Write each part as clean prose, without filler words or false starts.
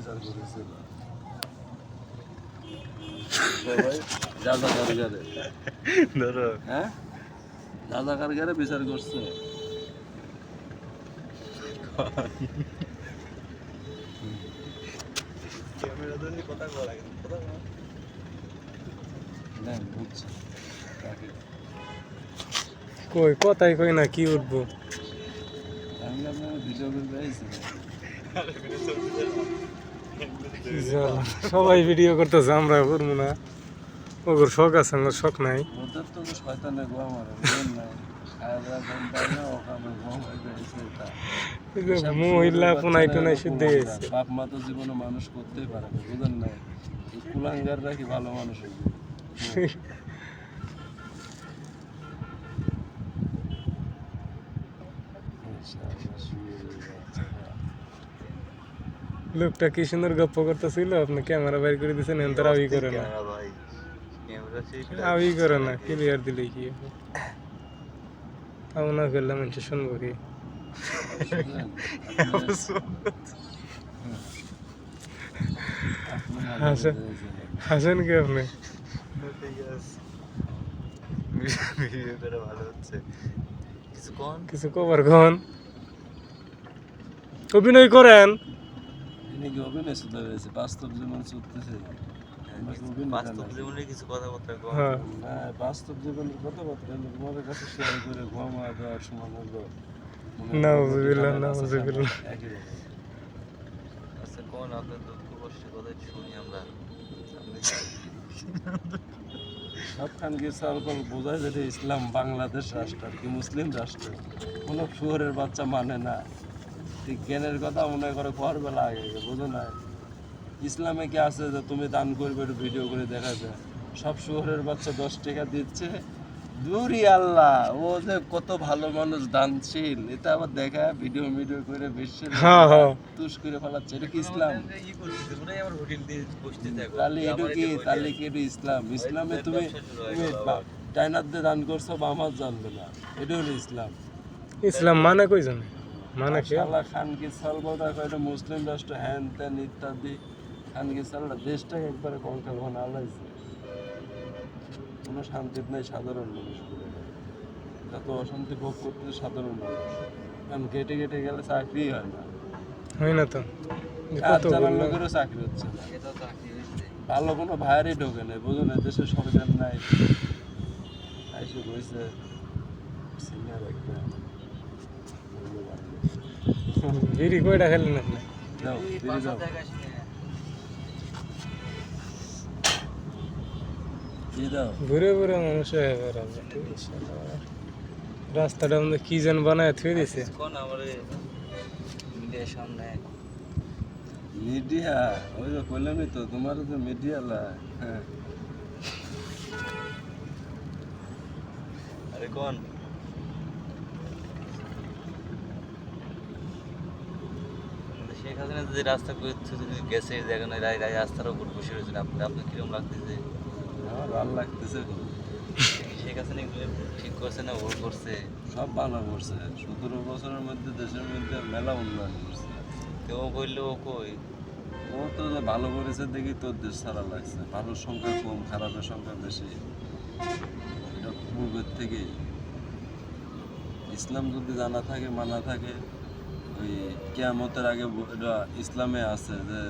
বিচার করেছিল সবাই রাজাকারগারে ধরো হ্যাঁ রাজাকারগারে বিচার করছে ক্যামেরা ধরে কথা বলা কথা নেন বুঝছি তাকে কই কথাই কই না কি উঠবো আমি আপনার ভিডিও করে পেয়েছি জ্বালা। সবাই ভিডিও করতেছে আমরা করবো না ওর শখ আছে আমার শখ নাই ওদের তো শয়তানে গোয়া মারে বুঝলেন না খাওয়া ঘন্টা না ওখানে গোয়া মারে পেয়েছে এটা মহিলা পুনাই টুনাই শুদ্ধ গেছে বাপ মা তো জীবনে মানুষ করতেই পারে না বুঝলেন না এই কুলাঙ্গাররা কি ভালো মানুষ হবে লোকটা কি সুন্দর গপ্প করতেছিল আপনি ক্যামেরা বাইর করে দিয়েছেন এন তারা আউই করে না ভাই ক্যামেরা সেই আউই করে না ক্লিয়ার দিলে কি হবে তাও না করলে মানুষ শুনবো কি হাসেন কি আপনি ভিডিওটা ভালো হচ্ছে কিছু কোন কিছু কবার কন অভিনয় করেন ইনি কি অভিনয় শুধু হয়েছে বাস্তব জীবন চলতেছে বাস্তব জীবনে কিছু কথাবার্তা কোন হ্যাঁ না বাস্তব জীবনের কথাবার্তা তোমাদের কাছে শেয়ার করে ঘুমা দেওয়ার সময় হলো নাউজুবিল্লাহ নাউজুবিল্লাহ একই রকম আচ্ছা কোন আপনার দুঃখ কষ্টের কথা শুনি আমরা সবখানকে সালকল বোঝায় যেটা ইসলাম বাংলাদেশ রাষ্ট্র আর কি মুসলিম রাষ্ট্র কোনো শহরের বাচ্চা মানে না ঠিক জ্ঞানের কথা মনে করে পরবেলা আগে বোঝো না ইসলামে কি আছে যে তুমি দান করবে একটু ভিডিও করে দেখাবে সব শহরের বাচ্চা 10 টাকা দিচ্ছে দূরই আল্লাহ ও যে কত ভালো মানুষ দানশীল এটা আবার দেখা ভিডিও ভিডিও করে বেশি হ্যাঁ হ্যাঁ তুষ করে ফেলাচ্ছে এটা কি ইসলাম ই করতেছে মনে হয় আমার হোটেল দিয়ে বসতে দেখো তাহলে এটা কি তাহলে কি এটা ইসলাম ইসলামে তুমি চায়নার দিয়ে দান করছো বা আমার জানবে না এটা হলো ইসলাম ইসলাম মানে কই জানে মানে কি শালা খানকি সালবাদা এটা মুসলিম রাষ্ট্র হ্যান ত্যান ইত্যাদি খানকি সালটা দেশটাকে একবারে কঙ্কাল ভাঙা আলাইছে কোনো শান্তি নাই সাধারণ মানুষ যত অশান্তি ভোগ করতে সাধারণ মানুষ কারণ কেটে কেটে গেলে চাকরি হয় না হয় না তো কাজ কত জানার বললো লোকেরও চাকরি হচ্ছে না এটা তো চাকরি হয়েছে ভালো কোনো ভাইয়ারই ঢোকে নেই বুঝো না দেশে সরকার নাই আইসে বইছে সিনিয়র একটা বিড়ি কয়টা খেলেন আপনি যাও ফিরে যাও ফিরে যাও ঘুরে ঘুরে মানুষ হয়ে বেড়াবে রাস্তাটা আমাদের কি যেন বানায় থুয়ে দিছে কোন আমার মিডিয়ার সামনে মিডিয়া ওই যে কইলামই তো তোমারও তো মিডিয়া লা হ্যাঁ আরে কোন শেখ হাসিনা যে রাস্তা করছে গেছে যেখানে রাস্তার উপর বসে রয়েছেন আপনি কিরকম লাগতেছে আমার ভালো লাগতেছে খুব। শেখ হাসিনা এগুলো ঠিক করছে না ভুল করছে সব ভালো করছে 17 বছরের মধ্যে দেশের মধ্যে মেলা উন্নয়ন করছে তো ও কইলে ও কই ও তো যে ভালো করেছে দেখি তোর দেশ ছাড়া লাগছে ভালোর সংখ্যা কম খারাপের সংখ্যা বেশি এটা পূর্বের থেকে ইসলাম যদি জানা থাকে মানা থাকে ওই কিয়ামতের আগে এটা ইসলামে আছে যে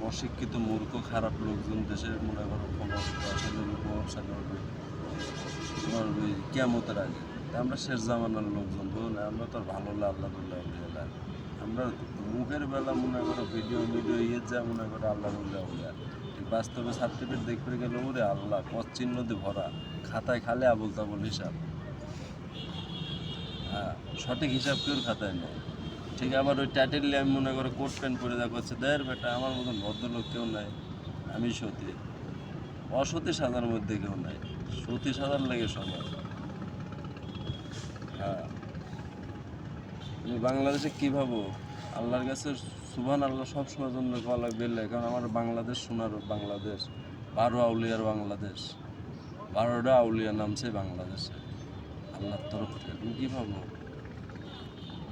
অশিক্ষিত মূর্খ খারাপ লোকজন দেশের মনে করো প্রভাবশালীর প্রভাবশালী হবে তোমার ওই কিয়ামতের আগে তা আমরা শেষ জামানার লোকজন বলুন আমরা তো আর ভালো আল্লাহ বললে আমরা মুখের বেলা মনে করো ভিডিও ইয়ে যা মনে করো আল্লাহ বললে ঠিক বাস্তবে সার্টিফিকেট দেখতে গেলে ওরে আল্লাহ পথ চিহ্ন দিয়ে ভরা খাতায় খালে আবল তাবল হিসাব হ্যাঁ সঠিক হিসাব কেউ খাতায় নেই ঠিক আবার ওই টাইটেল আমি মনে করো কোট প্যান্ট পরে দেখা হচ্ছে দের বেটা আমার মতন ভদ্রলোক কেউ নাই আমি সতী অসতী সাজার মধ্যে কেউ নাই সতী সাজার লেগে সবার হ্যাঁ তুমি বাংলাদেশে কী ভাবো আল্লাহর কাছে সুবহান আল্লাহ সবসময়ের জন্য বলা বেলে কারণ আমার বাংলাদেশ সোনার বাংলাদেশ 12 আউলিয়ার বাংলাদেশ 12টা আউলিয়া নামছে বাংলাদেশে আল্লাহর তরফ থেকে তুমি কী ভাবো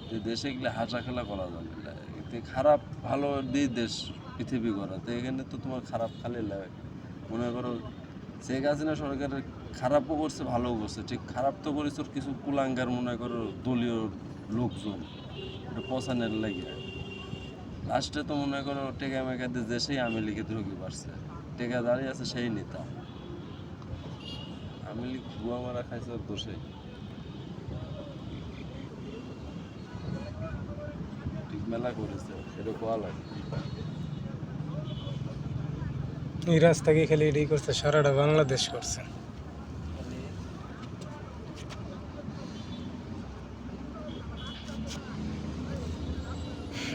যে দেশে গেলে হাসা খেলা করা যাবে খারাপ ভালো দিয়ে দেশ পৃথিবী গড়া, তো এখানে তো তোমার খারাপ খালি লাগে। মনে করো শেখ হাসিনা সরকারের খারাপও করছে ভালোও করছে, ঠিক খারাপ তো করেছে ওর কিছু কুলাঙ্গার মনে করো দলীয় লোকজন ওটা পছানের লাগে। লাস্টে তো মনে করো টেকা মেকাতে দেশেই আমি লিখে ঢুকে পারছে, টেকা দাঁড়িয়ে আছে সেই নেতা। আমি লিখ গুয়া মারা খাইছে ওর দোষে, ঠিক মেলা করেছে এটা কোয়া লাগে। এই রাস্তাকে খালি এটাই করছে, সারাটা বাংলাদেশ করছে।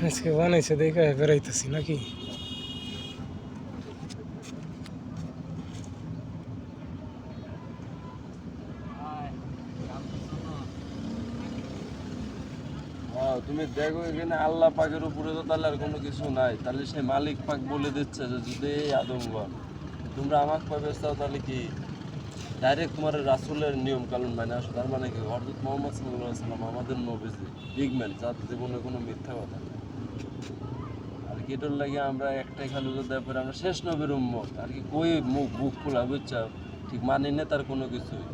আজকে বানাইছে দেখে বেড়াইতেছি নাকি। হ্যাঁ তুমি দেখো এখানে আল্লাহ পাকের উপরে তো তাহলে আর কোনো কিছু নাই, তাহলে সেই মালিক পাক বলে দিচ্ছে যে যদি এই আদমগণ তোমরা আমাকে পাবে চাও তাহলে কি ডাইরেক্ট তোমার রাসূলের নিয়ম কানুন মানে আসো। তার মানে কি হযরত মুহাম্মদ সাল্লাল্লাহু আলাইহি সাল্লাম আমাদের নবীজি বিগম্যান, যার জীবনে কোনো মিথ্যা কথা নেই। আর কি এটার লাগে আমরা একটাই খালি দেওয়ার পরে আমরা শেষ নবীর উম্মত, আর কি কই মুখ বুক খোলা বুঝছো, ঠিক মানি না তার কোনো কিছুই।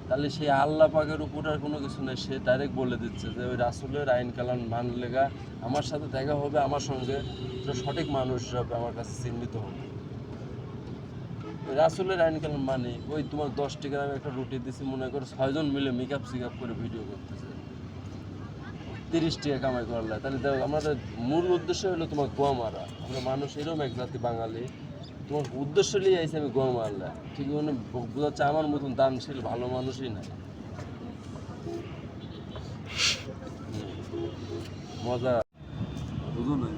তাহলে সেই আল্লাহ পাকের উপর আর কোনো কিছু নেই, সে ডাইরেক্ট বলে দিচ্ছে যে ওই রাসূলের আইন কালাম মানলে গা আমার সাথে দেখা হবে, আমার সঙ্গে সঠিক মানুষ হবে, আমার কাছে চিহ্নিত হবে। রাসূলের আইন কালাম মানে ওই তোমার 10 টাকার আমি একটা রুটি দিছি মনে করো 6 জন মিলে মেকআপ সিকআপ করে ভিডিও করতেছে 30 টাকা কামাই করলে, তাহলে দেখো আমাদের মূল উদ্দেশ্য হলো তোমার গোয়া মারা। আমরা মানুষ এরকম এক জাতি বাঙালি, তোমার উদ্দেশ্য নিয়ে আইসি আমি গোয়া মারলা, ঠিক মানে বোঝাচ্ছে আমার মতন দানশীল ভালো মানুষই নাই। মজা বুঝো না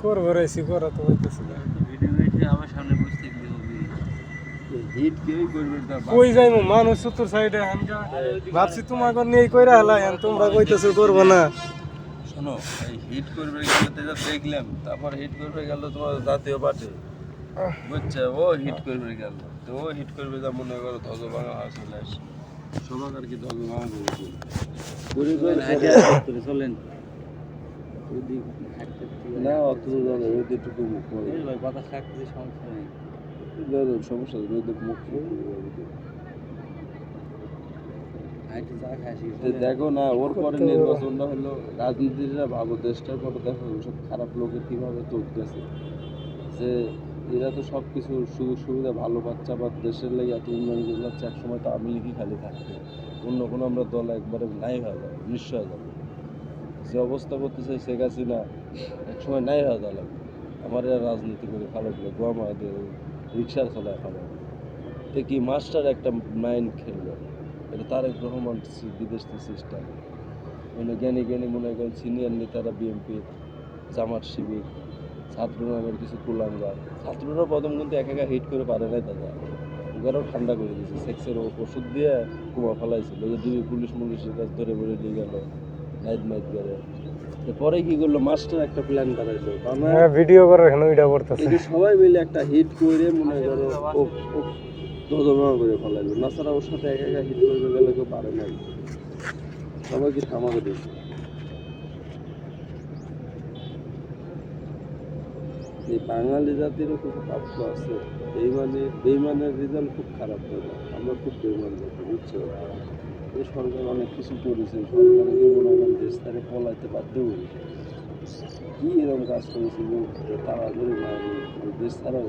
করবো রাইছি করা তো হইতেছে না। ভিডিও দেখে আমার সামনে বসতে গেলে হবে হিট কেউই করবে না। কই যাইমু মানুষ চতুর সাইডে ভাবছি তোমাকে নিয়ে কইরা হলাই, তোমরা কইতেছো করবো না। শোনো এই হিট করবে গেলে তো এটা দেখলাম, তারপর হিট করবে গেল তোমার জাতীয় পার্টি বুঝছে, ও হিট করবে গেল তো ও হিট করবে যা মনে করো ধ্বজ ভাঙা হয় চলে আসে সবাক আর কি ধ্বজ ভাঙা করে চলেন না অত যাবে রোদেটুকু মুখ করে ভাই বাতাস থাকতে সমস্যা নেই। সমস্যা রোদে মুখ দেখো না ওর পরে নির্বাচনটা হলো রাজনীতিরা ভাবো দেশটার পরে দেখো সব খারাপ লোকের কিভাবে চলতেছে, যে এরা তো সব কিছু সুযোগ সুবিধা ভালো পাচ্ছে, আবার দেশের লেগে এত উন্নয়ন করে যাচ্ছে। এক সময় তো আওয়ামী লীগই খালি থাকবে, অন্য কোনো আমরা দল একবারে নাই হয়ে যাবে, নিঃস্ব হয়ে যাবে। যে অবস্থা করতেছে শেখ হাসিনা এক সময় নাই হয়ে যাবে। আমার এরা রাজনীতি করে খারাপ গোয়া মাদের রিক্সা চলায় খারাপ তো কি মাস্টার একটা মাইন্ড খেললো, এটা তারেক রহমান বিদেশ সিস্টেম মানে জ্ঞানী জ্ঞানী মনে করেন সিনিয়র নেতারা বিএনপি জামাত শিবির ছাত্র নামের কিছু কুলাঙ্গার, ছাত্ররা প্রথম কিন্তু একা একা হিট করে পারে নাই দাদা, ওরাও ঠান্ডা করে দিয়েছে সেক্সের ওষুধ দিয়ে কুমা ফেলাইছিল, যে দুই পুলিশ মুলিশের কাছে ধরে বেড়ে নিয়ে গেল নাইট নাইট করে। পরে কি করলো মাস্টার একটা প্ল্যান বানাইলো, ভিডিও করার কেন ওইটা করতেছে, সবাই মিলে একটা হিট করে মনে করো দোদমা করে ফেলাইলো, নাসারা ওর সাথে একা একা হিট করবে গেলে কেউ পারে নাই, সবাইকে থামাকে দিয়েছে। এই বাঙালি জাতিরও কিছু প্রাপ্য আছে, বেইমানের রেজাল্ট খুব খারাপ হবে, আমরা খুব বেইমান জাতি বুঝছো। এই সরকার অনেক কিছু করেছে, সরকারকে মনে করেন দেশ তারে পলাইতে বাধ্য করেছে, কি এরকম কাজ করেছে তারা ধরে দেশ ছাড়া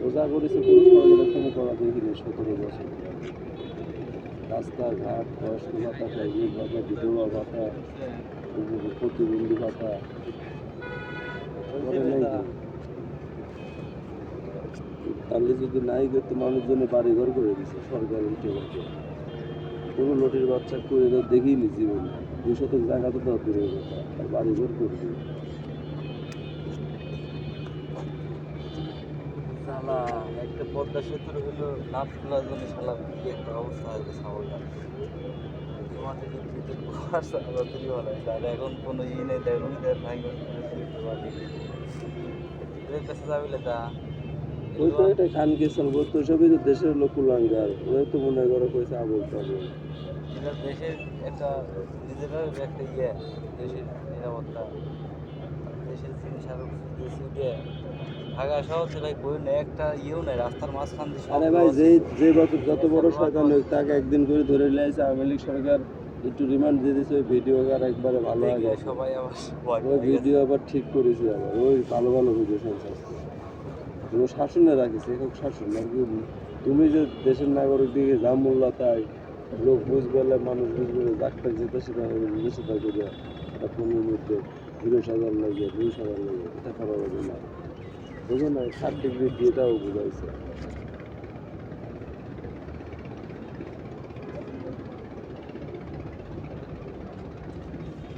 রোজা করেছে কোনো সরকারের কোনো করা দেখিনি 17 বছর। রাস্তাঘাট বয়স্ক ভাতা প্রাইভেট ভাতা বিধবা ভাতা প্রতিবন্ধী ভাতা তাহলে যদি নাই করতে মানুষজনে বাড়িঘর করে দিচ্ছে সরকার উঠে গেছে, কোনো লটির বাচ্চা করে তো দেখেই নি জীবন 2 শতক জায়গা তো দেওয়া দূরের কথা, আর বাড়িঘর করবে। শালা একটা পদ্মা সেতুর হলো নাচ খোলার জন্য শালা কি একটা অবস্থা হয়েছে ছাগলটা মাঠে আর এখন কোনো ই নেই, দেখুন ভাই কাছে যাবিলে তা ওই তো এটা খান গেছিল তো সবই তো দেশের লোক কুলাঙ্গার, ওই তো মনে করো কইছে আবল তাবল এটা দেশের একটা নিজেদের একটা ইয়ে, দেশের নিরাপত্তা, দেশের জিনিস আরো কিছু দিয়ে ঢাকা শহর ভাই বই নেই, একটা ইয়েও নেই, রাস্তার মাঝখান দিয়ে সব আরে ভাই লস। যে বছর যত বড় শয়তান হোক তাকে একদিন করে ধরে নিয়েছে আওয়ামী লীগ সরকার, একটু রিমান্ড দিয়ে দিয়েছে, ওই ভিডিও আর একবারে ভালো হয়ে দেখলে গেছে। সবাই আবার ভয় ওই পেয়ে গেছে। ভিডিও আবার ঠিক করেছে, আবার ওই ভালো ভালো ভিডিও সেন্সার কোনো শাসনে রাখিস একক শাসন আর কি। তুমি যে দেশের নাগরিক দিকে যা মূল্য তাই লোক বুঝবে, মানুষ বুঝবে, ডাক্তার যেতে সেটা যেতে সেটা করে ফোনের মধ্যে 20,000 লাগে 20,000 লাগে, এটা করা যাবে না। বুঝো না, 60 ডিগ্রি এটাও বুঝাইছে।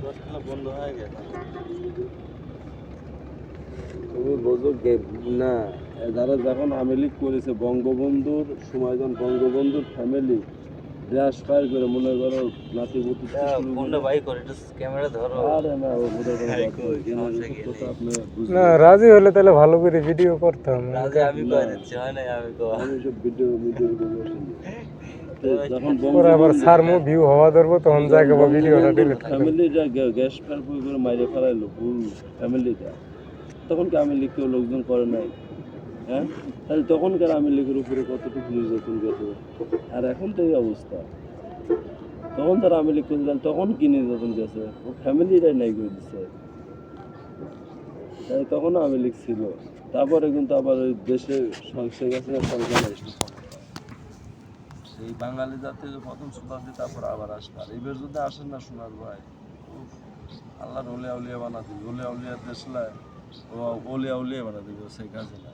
দশটা বন্ধ হয়ে গেছে। তুমি বোঝো না, যারা যখন আওয়ামী লীগ করেছে বঙ্গবন্ধুর সময়, যখন বঙ্গবন্ধুর ফ্যামিলি গ্যাস ফায়ার করে মনে করো নাতি পুতি ফোনটা বাই করে একটু ক্যামেরা ধরো। আরে না ও বোধ হাই কই, সমস্যা কি কথা নেই। আপনি না বুঝলেন। রাজি হলে তাহলে ভালো করে ভিডিও করতাম। রাজে আমি কয়ে দিচ্ছি, হয় নাই আমি কয়। আমি সব ভিডিও যখন পরে আবার সারমো ভিউ হওয়া ধরবো তখন জায়গা বা ভিডিওটা ডিলিট করে। ফ্যামিলিটা গ্যাস ফায়ার করে মাইরে ফেলাইলো ফুল ফ্যামিলিটা, তখন কি আওয়ামী লীগ কেউ লোকজন করে নাই? হ্যাঁ, তাহলে তখনকার আওয়ামী লীগের উপরে কতটুকু নির্যাতন গেছে, আর এখন তো এই অবস্থা। তখন তারা আওয়ামী লীগ করতে তখন কি নির্যাতন গেছে, ও ফ্যামিলিটাই নাই করে দিচ্ছে। তাই তখন আওয়ামী লীগ ছিল, তারপরে কিন্তু আবার ওই দেশে শেখ হাসিনা সরকার আসলো। সেই বাঙালি জাতীয় যে প্রথম সুপার দিয়ে তারপর আবার আসবে, আর এবার যদি আসেন না সোনার ভাই, উফ, আল্লাহর ওলিয়া উলিয়া বানা দিবে, ওলিয়া উলিয়া দেশলায় ও ওলিয়া উলিয়া বানা দিবে শেখ হাসিনা।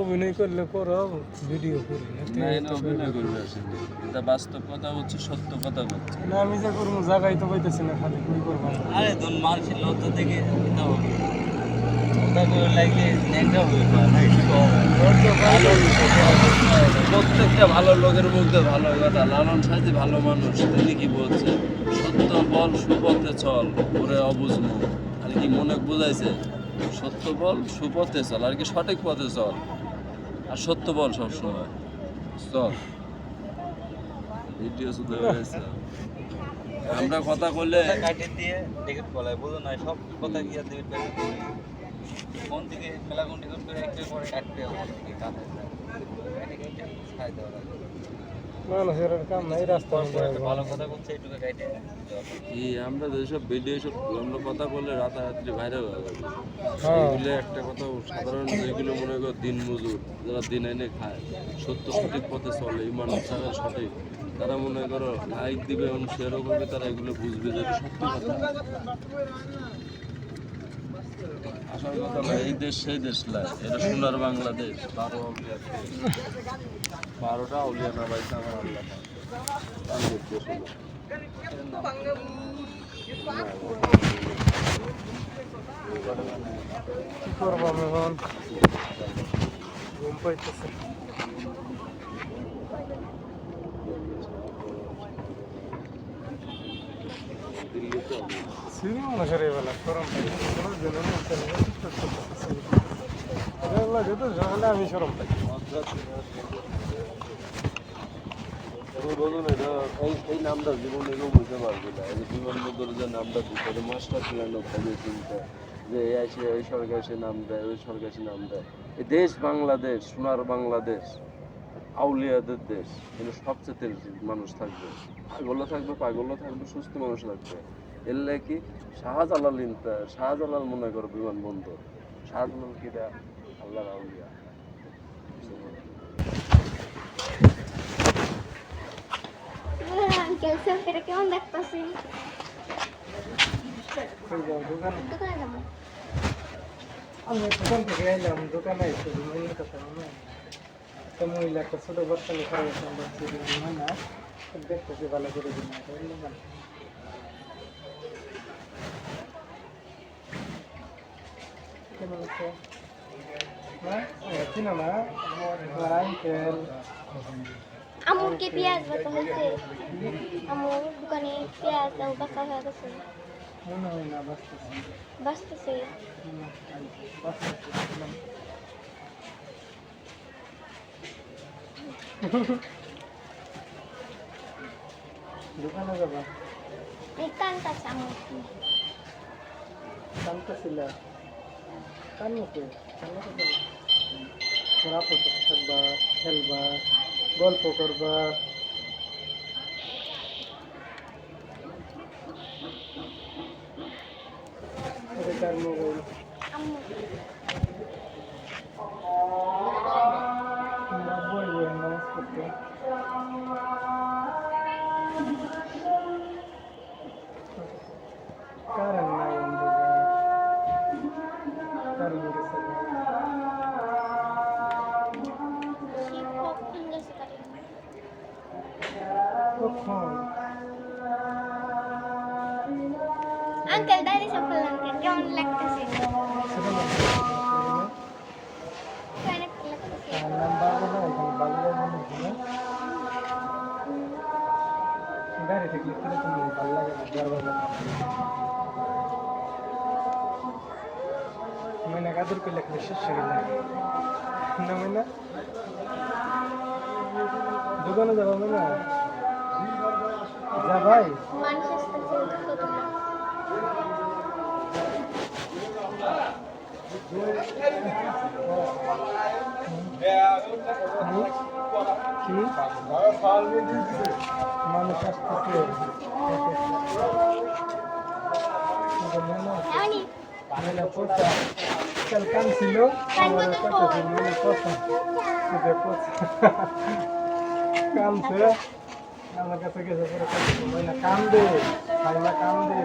অভিনয় করলে করো, ভিডিও করি না এনে অভিনয় করবে আসেনি, এটা বাস্তব কথা হচ্ছে, সত্য কথা হচ্ছে। না আমি যা করবো জায়গায় তো পাইতেছি না, খালি কই করবো না। আরে তোর মানুষের লজ্জা থেকে এটা হবে, ওটা করে লাগলে ন্যাংটা হবে ভাই। প্রত্যেকটা ভালো লোকের মধ্যে ভালো কথা, লালন সাথী ভালো মানুষ, তিনি কি বলছে, সত্য বল সুপথে চল ওরে অবুঝ মুখ, আর কি মনে বুঝাইছে, সত্য বল সুপথে চল, আর কি সঠিক পথে চল, আর সত্য বল সবসময় চল। ভিডিও শুধু হয়েছে, আমরা কথা বললে কাটে দিয়ে দেখে বলায় বুঝো না, সব কথা কি আর দেবেন কোন দিকে মেলা কোন দিকে করে একটা পরে কাটতে হবে, কাটে ছাই দেওয়া লাগে। মানুষের আর কাম নাই, রাস্তা ভালো কথা বলছে এইটুকু কাটে কি আমরা যেসব ভিডিও সব আমরা কথা বললে রাতারাত্রি ভাইরাল হয়ে যাবে, হ্যাঁ। সেইগুলো একটা কথা সাধারণ যেগুলো মনে করো দিন মজুর যারা দিন এনে খায়, সত্য সঠিক পথে চলে, ইমান ছাড়া সঠিক, তারা মনে করো লাইক দিবে এবং শেয়ারও করবে, তারা এগুলো বুঝবে যে এটা সত্য কথা। আসল কথা না, এই দেশ সেই দেশ নয়, এটা সোনার বাংলাদেশ, 12 আউলিয়ার দেশ, 12টা আউলিয়া না ভাই আমার আল্লাহ কি করবো আমি এখন, ঘুম পাইতেছে। দিল্লিতে সিঁড়ি মানুষের এবেলা সরম পাই, যত ঝামেলা আমি সরম পাই। তুমি বলুন এটা এই নামটা জীবনে কেউ বুঝতে পারবে না, এই যে বিমানবন্দরের যে নামটা দিতে হবে মাস্টার প্ল্যান হবে চিন্তা, যে এই আসে এই সরকার সে নাম দেয়, ওই সরকার সে নাম দেয়। এই দেশ বাংলাদেশ, সোনার বাংলাদেশ, আউলিয়াদের দেশ, কিন্তু সবচেয়ে মানুষ থাকবে, পাগলও থাকবে, সুস্থ মানুষ থাকবে। এর লাগে কি শাহজালাল মনে করো বিমানবন্দর, শাহজালাল কিটা আল্লাহর আউলিয়া। আঙ্কেল সেলফিটা কেমন দেখতেছি? দোকানে যাবো। আমি দোকান থেকে এলাম, দোকানে এসে মহিলার কথা মনে একটা মহিলা একটা ছোট বাচ্চা লেখা গেছে, আমরা হয় না দেখতেছি ভালো করে দিন কেমন আছে? হ্যাঁ চিনো না আমার আঙ্কেল? আমুর কি পেঁয়াজ বাটা হয়েছে? আমুর দোকানে পেঁয়াজ দাও বাসা হয়ে গেছে, মনে হয় না বাঁচতেছি বাঁচতেছে। দোকানে যাবা এই কানটা চামচ কানতেছিল কান্নতে কান্নতে তোরা পোষক থাকবা খেলবা গল্প করবা তার মোবাইল আম্মু বলবো নামাজ পড়তে কারণ নাই কারণ গেছে শিক্ষক কোন গেছে কারে কখন আঙ্কেল দাঁড়িয়ে সব আঙ্কেল কেমন লাগতেছে সেটা কেমন লাগতেছে নাম বাবু না এখানে বাংলা মনে হয় গাড়ি থেকে করে তুমি ভালো লাগে না দরবার मैंने कादर के लिख विशेष शगल ना मैंने दुकान जाबा मैंने जा भाई মানুষ আসতেছে কত কি মানুষ আসতেছে জানি मैंने पोता कल कान ছিল আমার কত मैंने पोता সুদে পোতা কামছে আমার কাছে গেছে পরে কত मैंने কাম দে খাইলা কাম দে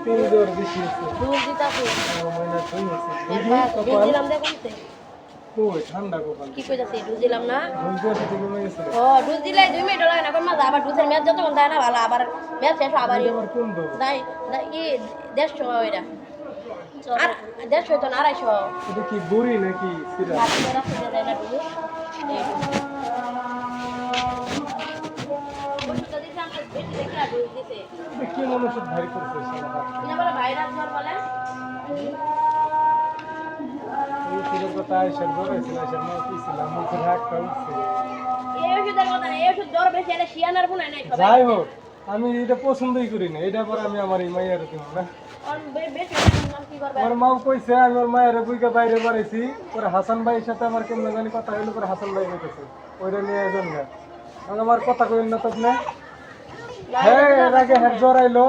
তিন জোর বেশি আছে मैंने দুই আছে কই ঠান্ডা গোপাল কি কইতাছি ডুজ দিলাম না বুঝতে থেকে ঘুমে গেছে ও ডুজ দিলে 2 মিনিট লাগে না কোন মাঝে আবার ডুজের ম্যাচ যতক্ষণ দেয় না ভালো আবার ম্যাচ শেষ আবার আবার কোন দো দাই ই 150 ওইটা আর 150 তো না 250 এটা কি বুড়ি নাকি সিরা রাখতে রাখতে দেয় না ডুজ ওষুধ দিছে আমরা বেশি দেখি আর ডুজ দিছে এটা কি মানুষ ভারী করছে সারা ইনা বলে ভাইরাস জ্বর বলে এই সিরা কথা আইসা ধরেছিল আইসা না কি ছিল মুখে রাখ কাউছে এই ওষুধের কথা না এই ওষুধ জ্বর বেশি এটা শিয়ানার বুনাই নাই সবাই যাই হোক আমি এটা পছন্দই করি না এটা পরে আমি আমার এই মাইয়ার দিব না আর বেশি কি করবে আমার মাও কইছে আমি আমার মায়ের বুইকে বাইরে বাড়াইছি পরে হাসান ভাইয়ের সাথে আমার কেমন জানি কথা হইলো পরে হাসান ভাই কইতেছে ওইটা নিয়ে যান না আমার কথা কইল না তখন হ্যাঁ এর আগে হেড জ্বর আইলো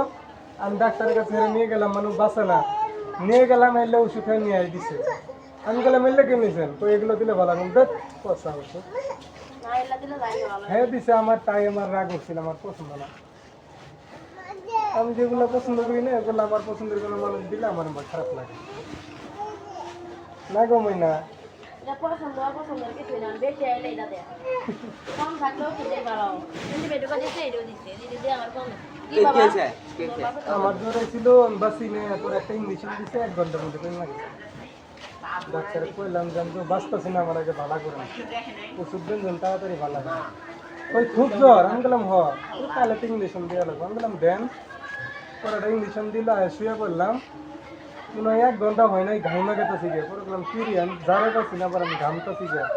আমি ডাক্তারের কাছে নিয়ে গেলাম মানুষ বাঁচে না নিয়ে গেলাম এলে ওষুধ নিয়ে আই দিছে আমি গেলাম এলে কে নিয়েছেন তো এগুলো দিলে ভালো আমি দেখ পয়সা হচ্ছে না এলা দিলে যাই ভালো হ্যাঁ দিছে আমার তাই আমার রাগ হচ্ছিল আমার পছন্দ না আমি যেগুলো পছন্দ করি না এগুলো আমার পছন্দের কোনো মানুষ দিলে আমার খারাপ লাগে না গো মইনা এটা পছন্দের কিছু না বেশি আইলে এটা দেয় কম থাকলেও খেতে ভালো কিন্তু বেটুকা দিচ্ছে এটাও দিচ্ছে দিদি আমার কম কি বাবা আমার জ্বর ছিল বাসি নে তোর একটা ইঞ্জেকশন দিছে 1 ঘন্টার মধ্যে কমে গেছে ডাক্তারে কইলাম যে আমি তো বাঁচতেছি না আমার আগে ভালো করে ওষুধ দেন তাড়াতাড়ি ভালো লাগে ওই খুব জ্বর আমি বললাম তাহলে তো ইঞ্জেকশন দিয়ে লাগবে আমি বললাম দেন পরে একটা ইঞ্জেকশন দিল শুয়ে পড়লাম মনে হয় 1 ঘন্টা হয় নাই ঘামা গেতেছি গিয়ে পরে বললাম কি রে আমি জ্বরে পাচ্ছি না আবার আমি ঘামতেছি গিয়ে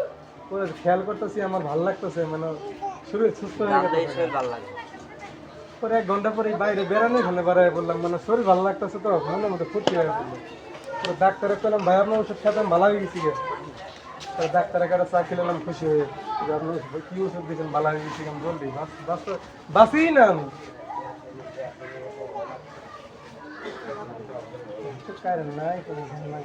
পরে খেয়াল করতেছি আমার ভালো লাগতেছে মানে শরীর সুস্থ হয়ে গেছে পরে 1 ঘন্টা পরে বাইরে বেড়ানোই ভালো বেড়াই বললাম মানে শরীর ভালো লাগতেছে তো মনের মধ্যে ফুর্তি হয়ে পড়লো তো ডাক্তারে পেলাম ভাই আপনার ওষুধ খেতাম ভালো হয়ে গেছি গে তো ডাক্তারের কাছে চা খেলাম খুশি হয়ে যে আপনি কি ওষুধ দিয়েছেন ভালো হয়ে গেছি আমি বললি বাসি না আমি কারণ নাই কোনো ঝামেলা